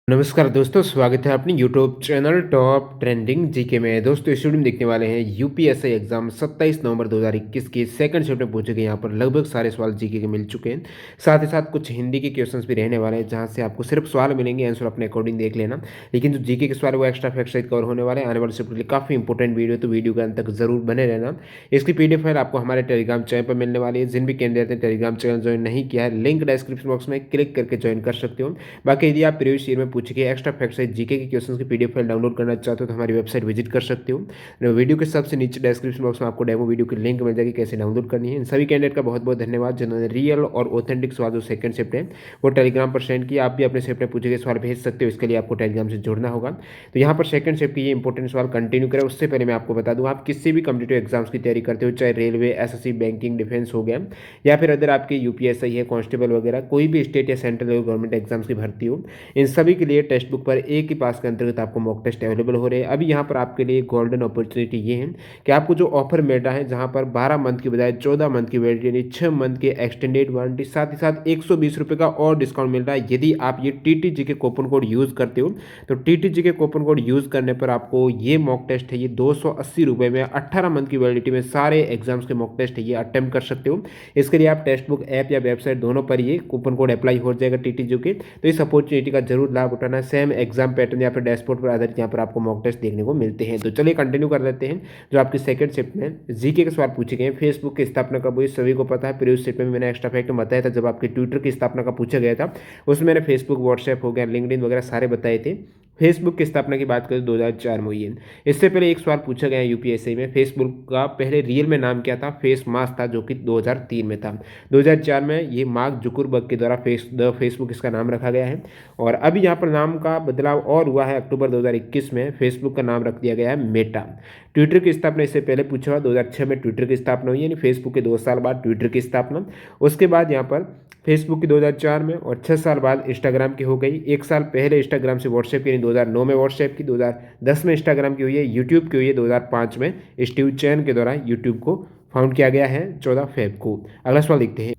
नमस्कार दोस्तों, स्वागत है अपनी YouTube channel top trending GK में। दोस्तों इस वीडियो में देखने वाले हैं यूपीएससी एग्जाम 27 नवंबर 2021 की सेकंड शिफ्ट में पूछे गए। यहाँ पर लगभग सारे सवाल जीके के मिल चुके हैं। साथ ही साथ कुछ हिंदी के क्वेश्चंस भी रहने वाले हैं, जहाँ से आपको सिर्फ सवाल मिलेंगे, आंसर अपने अकॉर्डिंग देख लेना। लेकिन जो जीके के सवाल वो एक्स्ट्रा फैक्ट सहित कवर होने वाले हैं। आने वाले शिफ्ट के लिए काफ़ी इंपॉर्टेंट वीडियो, तो वीडियो के अंत तक जरूर बने रहना। इसकी पीडीएफ फाइल आपको हमारे टेलीग्राम चैनल पर मिलने वाली है। जिन भी कैंडिडेट ने टेलीग्राम चैनल ज्वाइन नहीं किया है, लिंक डिस्क्रिप्शन बॉक्स में क्लिक करके ज्वाइन कर सकते हो। बाकी यदि आप प्रीवियस ईयर में पूछे गए एक्स्ट्रा फैक्ट सहित जीके के क्वेश्चंस की पीडीएफ फाइल डाउनलोड करना चाहते हो तो हमारी वेबसाइट विजिट कर सकते हो। वीडियो के सबसे नीचे डिस्क्रिप्शन बॉक्स में आपको डेमो वीडियो की लिंक मिल जाएगी, कैसे डाउनलोड करनी है। इन सभी कैंडिडेट का बहुत बहुत धन्यवाद जिन्होंने रियल और ऑथेंटिक सवाल जो सेकंड शिफ्ट है वो टेलीग्राम पर सेंड किया। आप भी अपने शिफ्ट में पूछे गए सवाल भेज सकते हो, इसके लिए आपको टेलीग्राम से जुड़ना होगा। तो यहाँ पर सेकंड शिफ्ट की ये इंपॉर्टेंट सवाल कंटिन्यू करें उससे पहले मैं आपको बता दूँ, आप किसी भी कॉम्पिटिटिव एग्जाम्स की तैयारी करते हो, चाहे रेलवे, एसएससी, बैंकिंग, डिफेंस हो गया, या फिर अदर आपके यूपीएससी है, कांस्टेबल वगैरह, कोई भी स्टेट या सेंट्रल गवर्नमेंट एग्जाम्स की भर्ती हो, इन सभी के लिए टेक्स्ट बुक पर एक ही पास के अंतर्गत आपको मॉक टेस्ट अवेलेबल हो रहे हैं। अभी यहाँ पर आपके लिए गोल्डन अपॉर्चुनिटी ये है कि आपको जो ऑफर मिल रहा है, जहाँ पर 12 मंथ की बजाय 14 मंथ की वैलिडिटी यानी 6 मंथ की एक्सटेंडेड वारंटी, साथ ही साथ 120 रुपये का और डिस्काउंट मिल रहा है यदि आप ये टीटीजी के कूपन कोड यूज़ करते हो। तो टीटीजी के कूपन कोड यूज़ करने पर आपको ये मॉक टेस्ट है ये 280 रुपये में 18 मंथ की वैलिडिटी में सारे एग्जाम्स के मॉक टेस्ट है ये अटेम्प्ट कर सकते हो। इसके लिए आप टेक्स्ट बुक ऐप या वेबसाइट दोनों पर ये कूपन कोड अप्लाई हो जाएगा टीटीजी के। तो इस अपॉर्चुनिटी का जरूर लाभ उठाना। सेम एग्जाम पैटर्न या फिर डैशबोर्ड पर आधारित यहाँ पर आपको मॉक टेस्ट देखने को मिलते हैं। तो चलिए कंटिन्यू कर लेते हैं। जो आपकी सेकंड शिफ्ट में जीके के सवाल पूछे गए हैं, फेसबुक की स्थापना कब हुई सभी को पता है। प्रीवियस शिफ्ट में मैंने एक्स्ट्रा फैक्ट बताया था, जब आपके ट्विटर की स्थापना का पूछा गया था उसमें मैंने फेसबुक, व्हाट्सएप हो गया, लिंक्डइन वगैरह सारे बताए थे। फेसबुक की स्थापना की बात करें 2004 में हुई है। इससे पहले एक सवाल पूछा गया है यूपीएससी में, फेसबुक का पहले रियल में नाम क्या था। फेस मास्क था, जो कि 2003 में था। 2004 में ये मार्क जुकरबर्ग के द्वारा फेसबुक इसका नाम रखा गया है। और अभी यहाँ पर नाम का बदलाव और हुआ है। अक्टूबर 2021 में फेसबुक का नाम रख दिया गया है मेटा। ट्विटर की स्थापना इससे पहले पूछा हुआ 2006 में ट्विटर की स्थापना हुई, यानी फेसबुक के 2 साल बाद ट्विटर की स्थापना। उसके बाद यहाँ पर फेसबुक की 2004 में, और 6 साल बाद इंस्टाग्राम की हो गई। 1 साल पहले इंस्टाग्राम से व्हाट्सएप की, 2009 में व्हाट्सएप की, 2010 में इंस्टाग्राम की हुई है। यूट्यूब की हुई है 2005 में, स्टीव चैन के द्वारा यूट्यूब को फाउंड किया गया है 14 फेब को। अगला सवाल देखते हैं,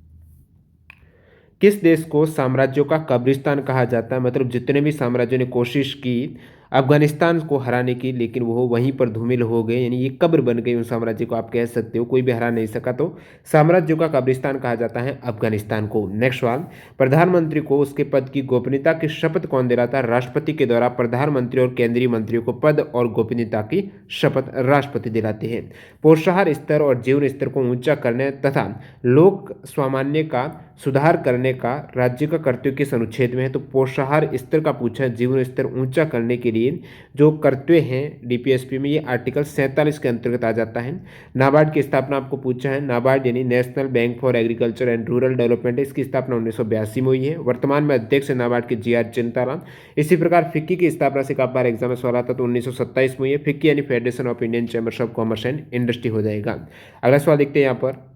किस देश को साम्राज्यों का कब्रिस्तान कहा जाता है। मतलब जितने भी साम्राज्यों ने कोशिश की अफगानिस्तान को हराने की, लेकिन वो वहीं पर धूमिल हो गए, यानी ये कब्र बन गई उन साम्राज्य को, आप कह सकते हो, कोई भी हरा नहीं सका। तो साम्राज्यों का कब्रिस्तान कहा जाता है अफगानिस्तान को। नेक्स्ट सवाल, प्रधानमंत्री को उसके पद की गोपनीयता की शपथ कौन दिलाता है। राष्ट्रपति के द्वारा प्रधानमंत्री और केंद्रीय मंत्रियों को पद और गोपनीयता की शपथ राष्ट्रपति दिलाते हैं। पोषाहार स्तर और जीवन स्तर को ऊंचा करने तथा लोक स्वामान्य का सुधार करने का राज्य का कर्तव्य किस अनुच्छेद में है। तो पोषाहार स्तर का पूछा है, जीवन स्तर ऊंचा करने के लिए जो कर्तव्य हैं डीपीएसपी में, ये आर्टिकल 47 के अंतर्गत आ जाता है। नाबार्ड की स्थापना आपको पूछा है। नाबार्ड यानी national bank for agriculture and rural development, इसकी स्थापना 1982 में हुई है। वर्तमान में अध्यक्ष है नाबार्ड के जी आर चिंताराम। इसी प्रकार फिक्की की स्थापना से काफी बार एग्जाम में सवाल आता तो 1927 में हुई है। फिक्की यानी federation of Indian chambers of commerce and industry हो जाएगा। अगला सवाल देखते हैं यहाँ पर,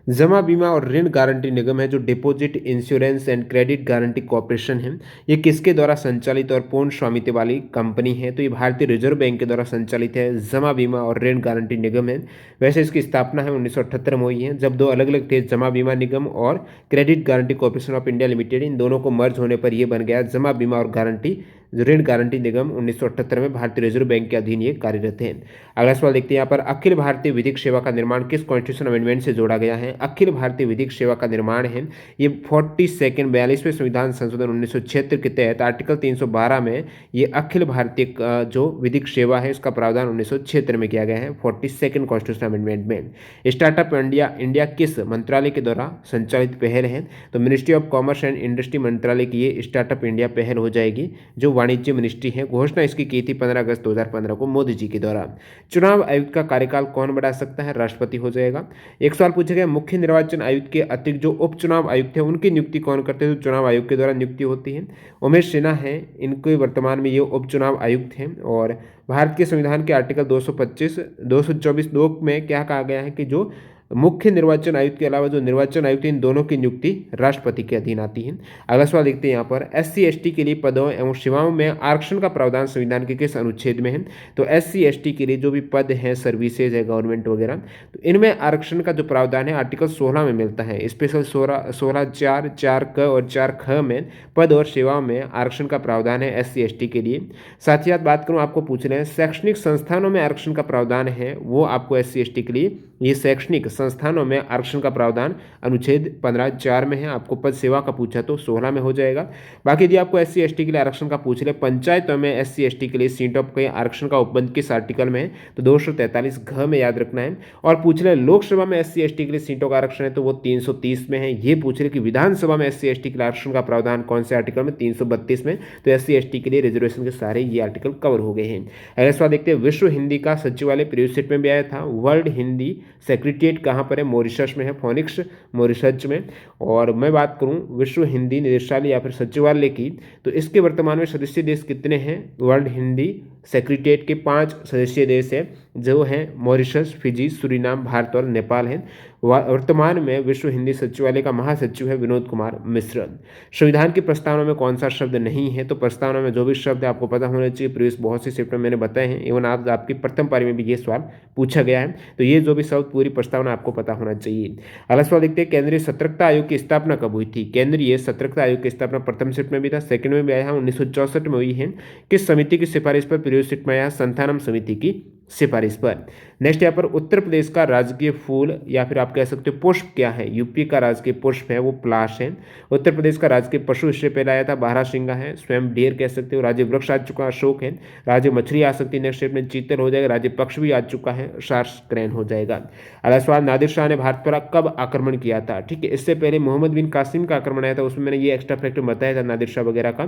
जमा बीमा और ऋण गारंटी निगम है जो deposit insurance and credit guarantee corporation है, ये किसके द्वारा संचालित और पूर्ण स्वामित्व वाली कंपनी है। तो ये भारतीय रिजर्व बैंक के द्वारा संचालित है। जमा बीमा और ऋण गारंटी निगम है। वैसे इसकी स्थापना है 1978 में हुई है, जब दो अलग अलग थे, जमा बीमा निगम और credit guarantee corporation of India limited, इन दोनों को मर्ज होने पर यह बन गया जमा बीमा और गारंटी ऋण गारंटी निगम। 1978 में भारतीय रिजर्व बैंक के अधीन ये कार्यरत है। अगला सवाल देखते हैं यहाँ पर, अखिल भारतीय विधिक सेवा का निर्माण किस कॉन्स्टिट्यूशन अमेंडमेंट से जोड़ा गया है। अखिल भारतीय विधिक सेवा का निर्माण है ये 42वें संविधान संशोधन 1976 के तहत आर्टिकल 312 में ये अखिल भारतीय जो विधिक सेवा है इसका प्रावधान 1976 में किया गया है 42 कॉन्स्टिट्यूशन अमेंडमेंट में। स्टार्टअप इंडिया किस मंत्रालय के द्वारा संचालित पहल है। तो ministry of commerce and industry मंत्रालय की ये स्टार्टअप इंडिया पहल हो जाएगी, जो वाणिज्य मिनिस्ट्री है। घोषणा इसकी की थी 15 अगस्त 2015 को मोदी जी के द्वारा। चुनाव आयुक्त का कार्यकाल कौन बढ़ा सकता है, राष्ट्रपति हो जाएगा। एक सवाल पूछा गया, मुख्य निर्वाचन आयुक्त के अतिरिक्त जो उप चुनाव आयुक्त है उनकी नियुक्ति कौन करते हैं। तो चुनाव आयोग के द्वारा नियुक्ति होती है। उमेश सिन्हा है, इनके वर्तमान में ये उप चुनाव आयुक्त हैं। और भारत के संविधान के आर्टिकल 225 224 2 में क्या कहा गया है कि जो मुख्य निर्वाचन आयुक्त के अलावा जो निर्वाचन आयुक्त इन दोनों की नियुक्ति राष्ट्रपति के अधीन आती है। अगला सवाल देखते हैं यहाँ पर, SC/ST के लिए पदों एवं सेवाओं में आरक्षण का प्रावधान संविधान के किस अनुच्छेद में है? तो SC/ST के लिए जो भी पद हैं, सर्विसेज है, गवर्नमेंट वगैरह, तो इनमें आरक्षण का जो प्रावधान है आर्टिकल 16 में मिलता है। स्पेशल 16(4)(4)(क) और 4(ख) में पद और सेवाओं में आरक्षण का प्रावधान है SC/ST के लिए। साथ ही साथ बात करूँ, आपको पूछ रहे हैं शैक्षणिक संस्थानों में आरक्षण का प्रावधान है, वो आपको SC/ST के लिए ये शैक्षणिक संस्थानों में आरक्षण का प्रावधान अनुच्छेद 15(4) में है। आपको पद सेवा का पूछा तो 16 में हो जाएगा। बाकी यदि आपको SC/ST के लिए आरक्षण का पूछ ले, पंचायतों में SC/ST के लिए सीटों के आरक्षण का उपबंध किस आर्टिकल में है? तो 243(घ) में याद रखना है। और पूछ ले लोकसभा में SC/ST के लिए सीटों का आरक्षण है तो वो 330 में है। ये पूछ रहे कि विधानसभा में SC/ST के लिए आरक्षण का प्रावधान कौन से आर्टिकल में? 332 में। तो SC/ST के लिए रिजर्वेशन के सारे ये आर्टिकल कवर हो गए हैं। अगला सवाल देखते हैं, विश्व हिंदी का सचिवालय प्रीवियस सेट में भी आया था। वर्ल्ड हिंदी सेक्रेटेरिएट कहाँ पर है? मॉरिशस में है, फोनिक्स मॉरिशस में। और मैं बात करूँ विश्व हिंदी निदेशालय या फिर सचिवालय की, तो इसके वर्तमान में सदस्य देश कितने हैं? वर्ल्ड हिंदी सेक्रेटेरिएट के 5 सदस्यीय देश है, जो हैं मॉरिशस, फिजी, सूरीनाम, भारत और नेपाल है। वर्तमान में विश्व हिंदी सचिवालय का महासचिव है विनोद कुमार मिश्र। संविधान की प्रस्तावना में कौन सा शब्द नहीं है? तो प्रस्तावना में जो भी शब्द है आपको पता होना चाहिए, प्रीवियस बहुत से सेक्टर मैंने बताए हैं, इवन आपकी प्रथम पारी में भी ये सवाल पूछा गया है। तो ये जो भी शब्द पूरी प्रस्तावना आपको पता होना चाहिए। अगला सवाल देखते हैं, केंद्रीय सतर्कता आयोग की स्थापना कब हुई थी? केंद्रीय सतर्कता आयोग की स्थापना प्रथम सेट में भी था, सेकंड में भी आया है, 1964 में हुई है। किस समिति की सिफारिश पर? प्रीवियस सेट में आया, संथानम समिति की सिफारिश पर। नेक्स्ट यहाँ पर, उत्तर प्रदेश का राजकीय फूल या फिर आप कह सकते हो पुष्प क्या है? यूपी का राजकीय पुष्प है वो पलाश है। उत्तर प्रदेश का राजकीय पशु इससे पहले आया था बारहसिंगा है, स्वयं ढेर कह सकते हो। राज्य वृक्ष आ चुका है अशोक है। राज्य मछली आ सकती है, नेक्स्ट स्टेप में चीतल हो जाएगा। राज्य पक्ष भी आ चुका है, सार्स क्रेन हो जाएगा। अगला सवाल, नादिर शाह ने भारत पर कब आक्रमण किया था? ठीक है, इससे पहले मोहम्मद बिन कासिम का आक्रमण आया था, उसमें मैंने ये एक्स्ट्रा फैक्ट बताया था नादिर शाह वगैरह का।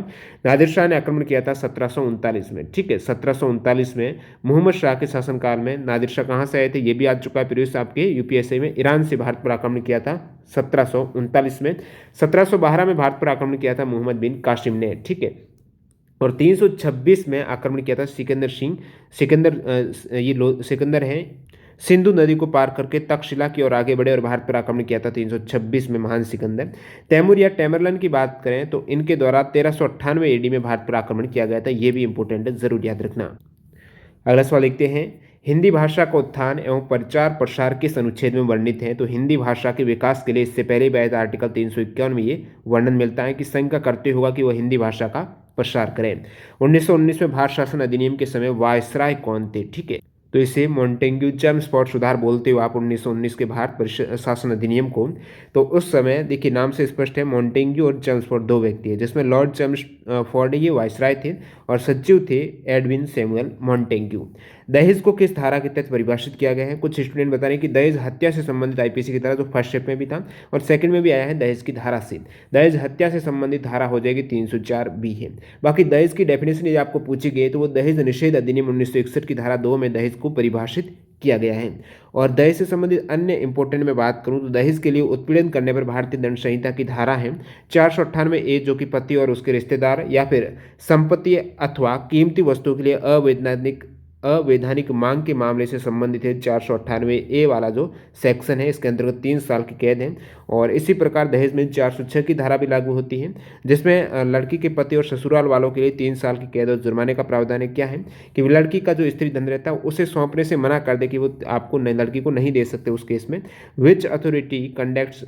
नादिर शाह ने आक्रमण किया था 1739 में। ठीक है, 1739 में मोहम्मद शाह के शासनकाल में नादिर शाह कहाँ से आए थे? ये भी आ चुका है प्रीवियस आपके UPSC में। ईरान से भारत पर आक्रमण किया था 1739 में। 1712 में भारत पर आक्रमण किया था मोहम्मद बिन कासिम ने। ठीक है, और 326 में आक्रमण किया था सिकंदर है, सिंधु नदी को पार करके तक्षशिला की ओर आगे बढ़े और भारत पर आक्रमण किया था 326 में महान सिकंदर। तैमूर या टैमरलन की बात करें तो इनके द्वारा 1398 AD में भारत पर आक्रमण किया गया था। ये भी इंपॉर्टेंट है, जरूर याद रखना। अगला सवाल देखते हैं, हिंदी भाषा का उत्थान एवं प्रचार प्रसार किस अनुच्छेद में वर्णित है? तो हिंदी भाषा के विकास के लिए इससे पहले भी आया था आर्टिकल 351 में ये वर्णन मिलता है कि संघ का कर्तव्य होगा कि वह हिंदी भाषा का प्रसार करें। 1919 में भारत शासन अधिनियम के समय वायसराय कौन थे? ठीक है, तो इसे मॉन्टेग्यू चेम्सफोर्ड सुधार बोलते हो आप 1919 के भारत शासन अधिनियम को। तो उस समय देखिए नाम से स्पष्ट है, मॉन्टेग्यू और चेम्सफोर्ड 2 व्यक्ति है, जिसमें लॉर्ड चेम्सफोर्ड ये वायसराय थे और सचिव थे एडविन सैमुअल मॉन्टेग्यू। दहेज को किस धारा के तहत परिभाषित किया गया है? कुछ स्टूडेंट बता रहे हैं कि दहेज हत्या से संबंधित IPC की धारा, जो फर्स्ट स्टेप में भी था और सेकंड में भी आया है दहेज की धारा से। दहेज हत्या से संबंधित धारा हो जाएगी 304B है। बाकी दहेज की डेफिनेशन यदि आपको पूछी गई तो वो दहेज निषेध अधिनियम 1961 की धारा 2 में दहेज को परिभाषित किया गया है। और दहेज से संबंधित अन्य इंपॉर्टेंट में बात करूं तो दहेज के लिए उत्पीड़न करने पर भारतीय दंड संहिता की धारा है 498A, जो कि पति और उसके रिश्तेदार या फिर संपत्ति अथवा कीमती वस्तुओं के लिए अवैधानिक मांग के मामले से संबंधित है। 498A वाला जो सेक्शन है इसके अंतर्गत 3 साल की कैद है। और इसी प्रकार दहेज में 406 की धारा भी लागू होती है, जिसमें लड़की के पति और ससुराल वालों के लिए 3 साल की कैद और जुर्माने का प्रावधान है। क्या है कि लड़की का जो स्त्री धन रहता है उसे सौंपने से मना कर दे कि वो आपको लड़की को नहीं दे सकते उस केस में। विच अथॉरिटी कंडक्ट्स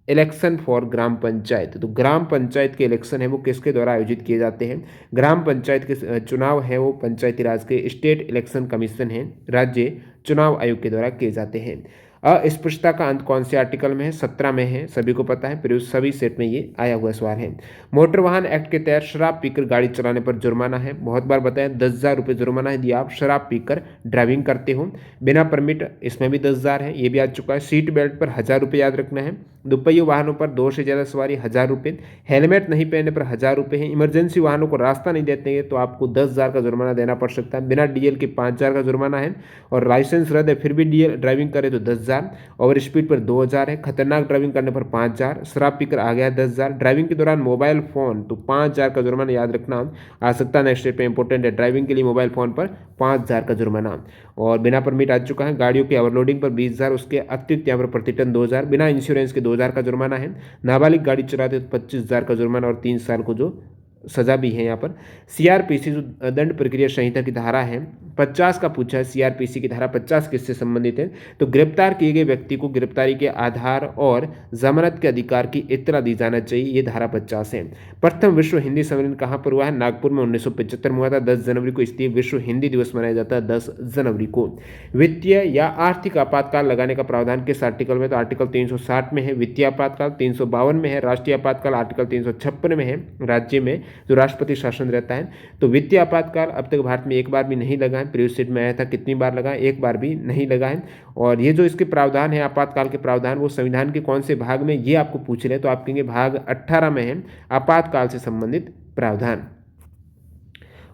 इलेक्शन फॉर ग्राम पंचायत? तो ग्राम पंचायत के इलेक्शन है वो किसके द्वारा आयोजित किए जाते हैं? ग्राम पंचायत के चुनाव है वो पंचायती राज के स्टेट इलेक्शन कमीशन है, राज्य चुनाव आयोग के द्वारा किए जाते हैं। अस्पृश्यता का अंत कौन से आर्टिकल में है? 17 में है, सभी को पता है, फिर सभी सेट में ये आया हुआ सवाल है। मोटर वाहन एक्ट के तहत शराब पीकर गाड़ी चलाने पर जुर्माना है, बहुत बार बताया 10,000 रुपये जुर्माना है यदि आप शराब पीकर ड्राइविंग करते हो। बिना परमिट इसमें भी 10,000 है, ये भी आ चुका है। सीट बेल्ट पर 1,000 रुपये याद रखना है। दुपहिया वाहनों पर 2 से ज़्यादा सवारी 1000 रुपये, हेलमेट नहीं पहनने पर 1000 रुपये है, इमरजेंसी वाहनों को रास्ता नहीं देते हैं तो आपको 10,000 का जुर्माना देना पड़ सकता है, बिना डीएल के 5,000 का जुर्माना है, और लाइसेंस रद्द है फिर भी डीएल ड्राइविंग करे तो 10,000, ओवर स्पीड पर 2,000 है, खतरनाक ड्राइविंग करने पर 5,000, शराब पीकर आ गया 10,000, ड्राइविंग के दौरान मोबाइल फोन तो 5,000 का जुर्माना याद रखना आ सकता है। नेक्स्ट स्टेप पे इंपॉर्टेंट है, ड्राइविंग के लिए मोबाइल फोन पर 5,000 का जुर्माना, और बिना परमिट आ चुका है, गाड़ियों की ओवरलोडिंग पर 20,000, उसके अतिरिक्त यहाँ पर प्रति टन 2,000, बिना इंश्योरेंस के 2,000 का जुर्माना है, नाबालिग गाड़ी चलाते तो 25,000 का जुर्माना और 3 साल को जो सजा भी है यहाँ पर। सीआरपीसी जो दंड प्रक्रिया संहिता की धारा है 50 का पूछा है, सीआरपीसी की धारा 50 किससे संबंधित है, तो गिरफ्तार किए गए व्यक्ति को गिरफ्तारी के आधार और जमानत के अधिकार की इत्तला दी जाना चाहिए, ये धारा 50 है। प्रथम विश्व हिंदी सम्मेलन कहाँ पर हुआ है, नागपुर में 1975 में हुआ था, 10 जनवरी को, इसलिए विश्व हिंदी दिवस मनाया जाता है 10 जनवरी को। वित्तीय या आर्थिक आपातकाल लगाने का प्रावधान किस आर्टिकल में, तो आर्टिकल 360 में है, वित्तीय आपातकाल 352 में है, राष्ट्रीय आपातकाल आर्टिकल 356 में है, राज्य में जो राष्ट्रपति शासन रहता है। तो वित्तीय आपातकाल अब तक भारत में एक बार भी नहीं लगा है, प्रीवियस सेट में आया था, कितनी बार लगा है, एक बार भी नहीं लगा है। और ये जो इसके प्रावधान है आपातकाल के प्रावधान, वो संविधान के कौन से भाग में, ये आपको पूछ रहे हैं, तो आप कहेंगे भाग 18 में है आपातकाल से संबंधित प्रावधान।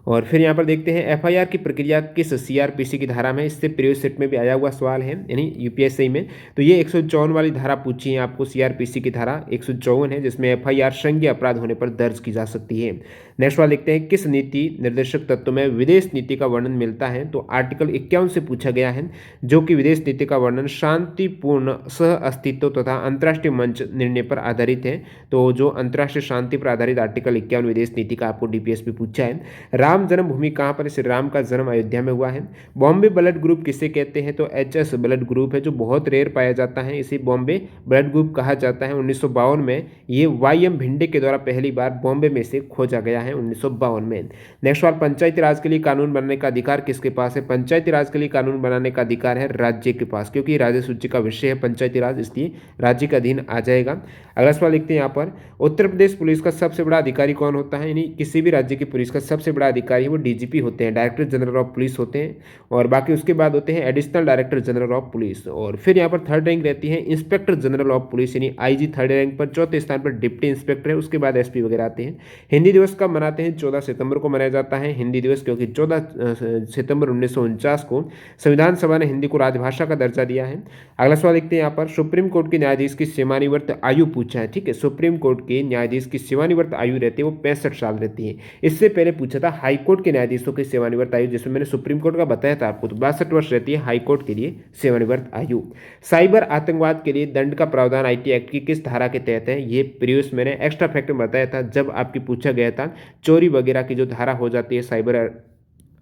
और फिर यहाँ पर देखते हैं एफआईआर की प्रक्रिया किस सीआरपीसी की धारा में, इससे प्रीवियस सेट में भी आया हुआ सवाल है यानी यूपीएससी में, तो ये 154 वाली धारा पूछी है आपको, सीआरपीसी की धारा 154 है, जिसमें एफआईआर संज्ञेय अपराध होने पर दर्ज की जा सकती है। नेक्स्ट वाला देखते हैं किस नीति निर्देशक तत्व में विदेश नीति का वर्णन मिलता है, तो आर्टिकल 51 से पूछा गया है, जो कि विदेश नीति का वर्णन शांतिपूर्ण सह अस्तित्व तथा अंतर्राष्ट्रीय मंच निर्णय पर आधारित है। तो जो अंतर्राष्ट्रीय शांति पर आधारित आर्टिकल 51 विदेश नीति का आपको डीपीएसपी पूछा है। राम जन्मभूमि कहाँ पर, श्री राम का जन्म अयोध्या में हुआ है। बॉम्बे ब्लड ग्रुप किसे कहते हैं, तो एचएस ब्लड ग्रुप है, जो बहुत रेयर पाया जाता है, इसे बॉम्बे ब्लड ग्रुप कहा जाता है। 1952 में ये वाईएम भिंडे के द्वारा पहली बार बॉम्बे में से खोजा गया है 1952 में। नेक्स्ट बार पंचायती राज के लिए कानून बनाने का अधिकार किसके पास है, पंचायती राज के लिए कानून बनाने का अधिकार है राज्य के पास, क्योंकि राज्य सूची का विषय है पंचायती राज, इसलिए राज्य के अधीन आ जाएगा। अगला सवाल लिखते हैं यहाँ पर, उत्तर प्रदेश पुलिस का सबसे बड़ा अधिकारी कौन होता है, यानी किसी भी राज्य की पुलिस का सबसे बड़ा अधिकारी वो डीजीपी होते हैं, डायरेक्टर जनरल ऑफ पुलिस होते हैं, और बाकी उसके बाद होते हैं additional director general of police. और फिर यहाँ पर थर्ड रैंक रहती है इंस्पेक्टर जनरल ऑफ पुलिस, यानी आईजी थर्ड रैंक पर, चौथे स्थान पर डिप्टी इंस्पेक्टर है, उसके बाद एसपी वगैरह आते हैं। हिंदी दिवस कब मनाते हैं, 14 सितंबर को मनाया जाता है हिंदी दिवस, क्योंकि 14 सितंबर 1949 को संविधान सभा ने हिंदी को राजभाषा का दर्जा दिया है। अगला सवाल देखते हैं यहाँ पर, सुप्रीम कोर्ट के न्यायाधीश की सेवानिवृत्त आयु पूछा है, ठीक है, सुप्रीम कोर्ट के न्यायाधीश की सेवानिवृत्त आयु रहती है वो 65 साल रहती है। इससे पहले पूछा था हाईकोर्ट के न्यायाधीशों की सेवानिवृत्त आयु, जिसमें मैंने सुप्रीम कोर्ट का बताया था आपको, तो 62 वर्ष रहती है हाईकोर्ट के लिए सेवानिवृत्त आयु। साइबर आतंकवाद के लिए दंड का प्रावधान आईटी एक्ट की किस धारा के तहत है, ये प्रीवियस मैंने एक्स्ट्रा फैक्ट में बताया था जब आपकी पूछा गया था, चोरी वगैरह की जो धारा हो जाती है साइबर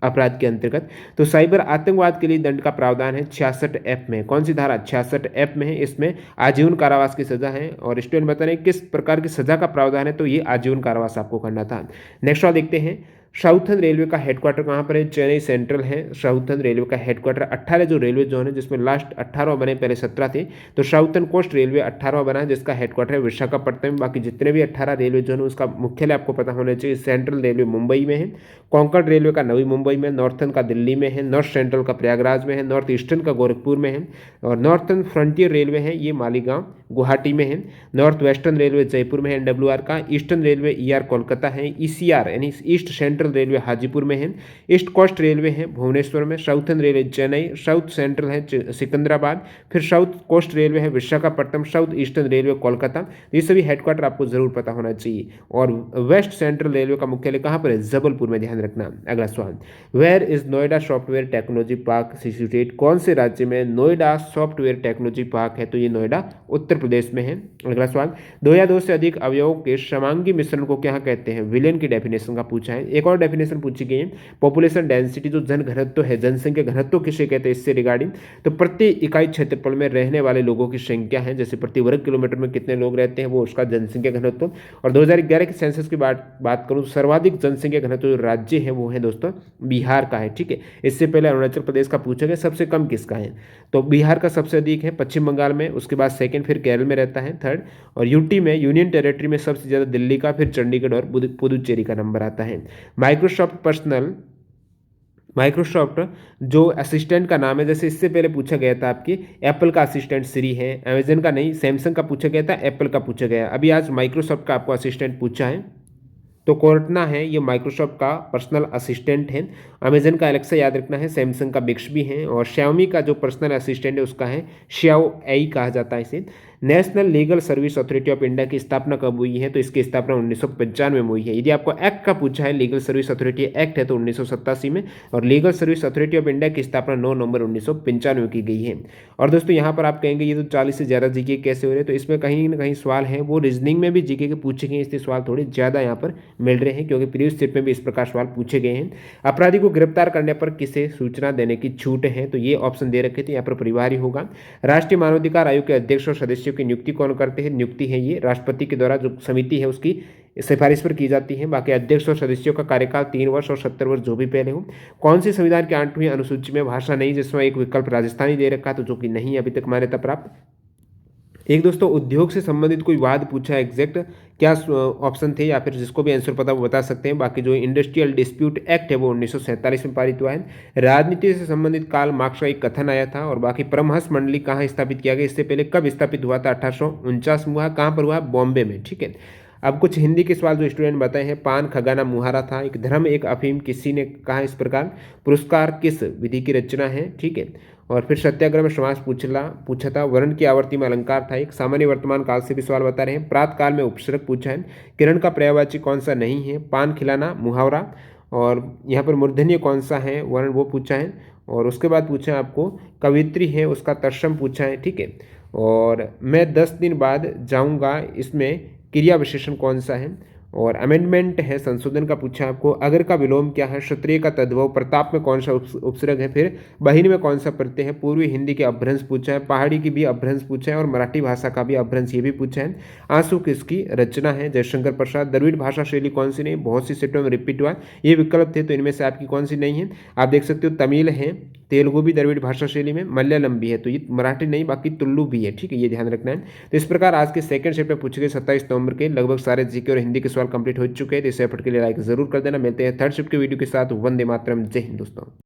अपराध के अंतर्गत, तो साइबर आतंकवाद के लिए दंड का प्रावधान है 66F में। कौन सी धारा, 66F में है, इसमें आजीवन कारावास की सजा है। और स्टूडेंट बता रहे हैं किस प्रकार की सजा का प्रावधान है, तो ये आजीवन कारावास आपको करना था। नेक्स्ट वाला देखते हैं, साउथर्न रेलवे का हेडक्वार्टर कहाँ पर है, चेन्नई सेंट्रल है साउथर्न रेलवे का हेडक्वार्टर। 18 जो रेलवे जोन है, जिसमें लास्ट 18 बने, पहले 17 थे, तो साउथर्न कोस्ट रेलवे 18वां बना है, जिसका हेडक्वार्टर है विशाखापट्टनम। बाकी जितने भी 18 रेलवे जोन है उसका मुख्यालय आपको पता होना चाहिए। सेंट्रल रेलवे मुंबई में है, कोंकण रेलवे का नवी मुंबई में, नॉर्थर्न का दिल्ली में है, नॉर्थ सेंट्रल का प्रयागराज में है, नॉर्थ ईस्टर्न का गोरखपुर में है, और नॉर्थर्न फ्रंटियर रेलवे है ये मालीगांव गुवाहाटी में है, नॉर्थ वेस्टर्न रेलवे जयपुर में है एनडब्ल्यूआर का, ईस्टर्न रेलवे ईआर कोलकाता है, ईसीआर यानी ईस्ट सेंट्रल रेलवे हाजीपुर में है, ईस्ट कोस्ट रेलवे है भुवनेश्वर में, southern railway Chennai, south central है सिकंदराबाद, फिर साउथ कोस्ट रेलवे है Visakhapatnam, south eastern railway Kolkata. ये सभी हेडक्वार्टर आपको जरूर पता होना चाहिए। और वेस्ट सेंट्रल रेलवे का मुख्यालय कहाँ पर है, जबलपुर में, ध्यान रखना। अगला सवाल, where is Noida software technology park situated, कौन से राज्य में नोएडा सॉफ्टवेयर टेक्नोलॉजी पार्क है, तो ये नोएडा उत्तर प्रदेश में है। अगला सवाल, 2 या 2 से अधिक अवयवों के समांगी मिश्रण को क्या कहते हैं, विलेन की डेफिनेशन का पूछा है। एक और डेफिनेशन पूछी गई है, पॉपुलेशन डेंसिटी जो जन घनत्व है, जनसंख्या घनत्व किसे कहते हैं, इससे रिगार्डिंग, तो प्रति इकाई क्षेत्रफल में रहने वाले लोगों की संख्या है, जैसे प्रति वर्ग किलोमीटर में कितने लोग रहते हैं, वो उसका जनसंख्या घनत्व। और 2011 के सेंसस की बात करूँ, सर्वाधिक जनसंख्या घनत्व जो राज्य है वो है दोस्तों बिहार का है, ठीक है। इससे पहले अरुणाचल प्रदेश का पूछा गया, सबसे कम किसका है, तो बिहार का सबसे अधिक है, पश्चिम बंगाल में, उसके बाद सेकंड फिर केरल में रहता है थर्ड, और यूटी में यूनियन टेरिटरी में सबसे ज़्यादा दिल्ली का, फिर चंडीगढ़ और पुदुचेरी का नंबर आता है। माइक्रोसॉफ्ट पर्सनल माइक्रोसॉफ्ट जो असिस्टेंट का नाम है, जैसे इससे पहले पूछा गया था आपकी एप्पल का असिस्टेंट सिरी है, अमेजन का नहीं, सैमसंग का पूछा गया था, एप्पल का पूछा गया। अभी आज माइक्रोसॉफ्ट का आपको असिस्टेंट पूछा है। तो कोर्टना है ये माइक्रोसॉफ्ट का पर्सनल असिस्टेंट है। अमेजन का एलेक्सा याद रखना है, सैमसंग का बिक्सबी है, और शाओमी का जो पर्सनल असिस्टेंट है उसका है शाओ आई कहा जाता है इसे। National legal service authority of India की स्थापना कब हुई है? तो इसकी स्थापना 1995 में हुई है। यदि आपको एक्ट का पूछा है, लीगल सर्विस अथॉरिटी एक्ट है तो 1987 में, और legal service authority of India की स्थापना 9 नवंबर 1995 में की गई है। और दोस्तों यहाँ पर आप कहेंगे ये तो 40 से ज़्यादा जीके कैसे हो रहे हैं, तो इसमें कहीं ना कहीं सवाल है वो रीजनिंग में भी जीके के पूछे गए, इसलिए सवाल थोड़े ज़्यादा यहाँ पर मिल रहे हैं, क्योंकि प्रीवियस सेट में भी इस प्रकार सवाल पूछे गए हैं। अपराधी को गिरफ्तार करने पर किसे सूचना देने की छूट है? तो ये ऑप्शन दे रखे थे, यहाँ पर परिवार ही होगा। राष्ट्रीय मानवाधिकार आयोग के अध्यक्ष और सदस्यों की नियुक्ति कौन करते हैं? नियुक्ति है ये राष्ट्रपति के द्वारा, जो समिति है उसकी सिफारिश पर की जाती है। बाकी अध्यक्ष और सदस्यों का कार्यकाल 3 वर्ष और 70 वर्ष जो भी पहले हो। कौन सी संविधान की 8वीं अनुसूची में भाषा नहीं, जिसमें एक विकल्प राजस्थानी दे रखा, तो जो कि नहीं अभी तक मान्यता प्राप्त। एक दोस्तों उद्योग से संबंधित कोई वाद पूछा, एग्जैक्ट क्या ऑप्शन थे, या फिर जिसको भी आंसर पता वो बता सकते हैं। बाकी जो इंडस्ट्रियल डिस्प्यूट एक्ट है वो 1947 में पारित हुआ है। राजनीति से संबंधित कार्ल मार्क्स का एक कथन आया था। और बाकी परमहंस मंडली कहाँ स्थापित किया गया, इससे पहले कब स्थापित हुआ था? 1849 में हुआ। कहाँ पर हुआ? बॉम्बे में। ठीक है। अब कुछ हिंदी के सवाल जो स्टूडेंट बताए हैं, पान खगाना मुहारा था, एक धर्म एक अफीम, किसी ने कहा इस प्रकार, पुरस्कार किस विधि की रचना है? ठीक है। और फिर सत्याग्रह में समास पूछा था, वर्ण की आवर्ती में अलंकार था, एक सामान्य वर्तमान काल से भी सवाल बता रहे हैं, प्रात काल में उपसर्ग पूछा है, किरण का पर्यायवाची कौन सा नहीं है, पान खिलाना मुहावरा, और यहाँ पर मूर्धन्य कौन सा है वर्ण वो पूछा है। और उसके बाद पूछा है आपको कवित्री है उसका तर्शम पूछा है। ठीक है। और मैं 10 दिन बाद जाऊँगा, इसमें क्रिया विशेषण कौन सा है। और अमेंडमेंट है संशोधन का पूछा आपको, अगर का विलोम क्या है, क्षत्रिय का तद्भव, प्रताप में कौन सा उपसर्ग है, फिर बहिन में कौन सा प्रत्यय है, पूर्वी हिंदी के अपभ्रंश पूछा है, पहाड़ी की भी अपभ्रंश पूछा है, और मराठी भाषा का भी अपभ्रंश ये भी पूछा है। आंसू किसकी रचना है? जयशंकर प्रसाद। द्रविड़ भाषा शैली कौन सी नहीं, बहुत सी सेटों में रिपीट हुआ, ये विकल्प थे, तो इनमें से आपकी कौन सी नहीं है? आप देख सकते हो तमिल है, तेलुगु भी द्रविड़ भाषा शैली में, मलयालम भी है, तो ये मराठी नहीं, बाकी तुल्लू भी है। ठीक है, ये ध्यान रखना है। तो इस प्रकार आज के सेकंड शिफ्ट में पूछे गए 27 नवंबर के लगभग सारे जीके और हिंदी के सवाल कंप्लीट हो चुके हैं। तो इस एफर्ट के लिए लाइक जरूर कर देना। मिलते हैं थर्ड शिफ्ट के वीडियो के साथ। वंदे मातरम। जय हिंद दोस्तों।